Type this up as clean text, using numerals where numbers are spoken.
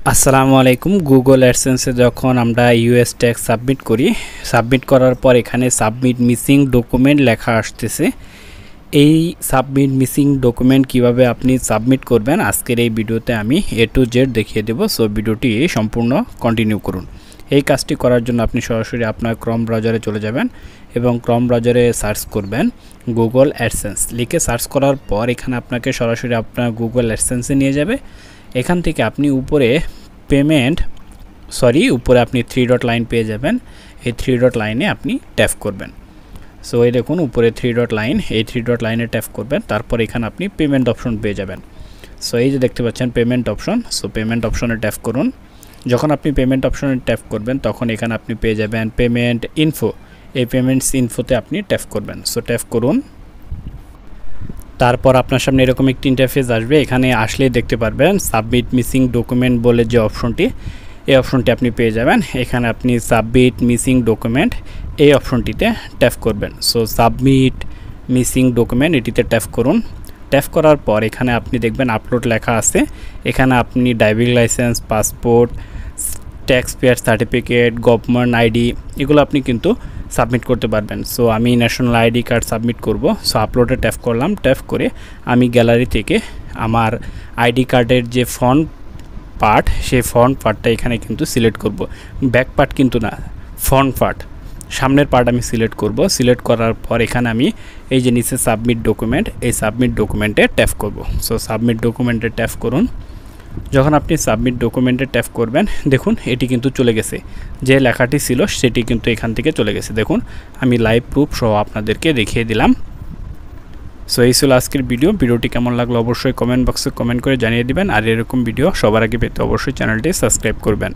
আসসালামু আলাইকুম। গুগল অ্যাডসেন্সে যখন আমরা ইউএস ট্যাক্স সাবমিট করি, সাবমিট করার পর এখানে সাবমিট মিসিং ডকুমেন্ট লেখা আসতেছে। এই সাবমিট মিসিং ডকুমেন্ট কিভাবে আপনি সাবমিট করবেন আজকের এই ভিডিওতে আমি A to Z দেখিয়ে দেব। সো ভিডিওটি সম্পূর্ণ কন্টিনিউ করুন। এই কাজটি করার জন্য আপনি সরাসরি আপনার ক্রোম ব্রাউজারে চলে যাবেন এবং ক্রোম ব্রাউজারে সার্চ করবেন গুগল অ্যাডসেন্স। লিখে সার্চ করার পর এখানে আপনাকে সরাসরি আপনার গুগল অ্যাডসেন্সে নিয়ে যাবে। এখান থেকে আপনি উপরে উপরে আপনি 3 ডট লাইন পেয়ে যাবেন। এই 3 ডট লাইনে আপনি ট্যাপ করবেন। সো এই দেখুন উপরে 3 ডট লাইন, এই 3 ডট লাইনে ট্যাপ করবেন। তারপর এখানে আপনি পেমেন্ট অপশন পেয়ে যাবেন। সো এই যে দেখতে পাচ্ছেন পেমেন্ট অপশন। সো পেমেন্ট অপশনে ট্যাপ করুন। যখন আপনি পেমেন্ট অপশনে ট্যাপ করবেন তখন এখানে আপনি পেয়ে যাবেন পেমেন্ট ইনফো। এই পেমেন্টস ইনফোতে আপনি ট্যাপ করবেন। সো ট্যাপ করুন। তারপর আপনার সামনে এরকম একটি ইন্টারফেস আসবে। এখানে আসলেই দেখতে পারবেন সাবমিট মিসিং ডকুমেন্ট বলে যে অপশনটি, এই অপশনটি আপনি পেয়ে যাবেন। এখানে আপনি সাবমিট মিসিং ডকুমেন্ট এই অপশনটিতে ট্যাপ করবেন। সো সাবমিট মিসিং ডকুমেন্ট এটিতে ট্যাপ করুন। ট্যাপ করার পর এখানে আপনি দেখবেন আপলোড লেখা আছে। এখানে আপনি driving licence, passport, tax payer certificate, government ID এগুলো আপনি কিন্তু সাবমিট করতে পারবেন। সো আমি ন্যাশনাল আইডি কার্ড সাবমিট করব। সো আপলোডে ট্যাপ করলাম। ট্যাপ করে আমি গ্যালারি থেকে আমার আইডি কার্ডের যে ফ্রন্ট পার্ট, সেই ফ্রন্ট পার্টটা এখানে কিন্তু সিলেক্ট করব। ব্যাক পার্ট কিন্তু না, ফ্রন্ট পার্ট, সামনের পার্ট আমি সিলেক্ট করব। সিলেক্ট করার পর এখানে আমি এই যে নিচে সাবমিট ডকুমেন্ট, এই সাবমিট ডকুমেন্টে ট্যাপ করব। সো সাবমিট ডকুমেন্টে ট্যাপ করুন। যখন আপনি সাবমিট ডকুমেন্টে ট্যাপ করবেন দেখুন এটি কিন্তু চলে গেছে। যে লেখাটি ছিল সেটি কিন্তু এখান থেকে চলে গেছে। দেখুন আমি লাইভ প্রুফ সহ আপনাদেরকে দেখিয়ে দিলাম। সো এই ছিল আজকের ভিডিওটি কেমন লাগলো অবশ্যই কমেন্ট বক্সে কমেন্ট করে জানিয়ে দিবেন। আর এরকম ভিডিও সবার আগে পেতে অবশ্যই চ্যানেলটি সাবস্ক্রাইব করবেন।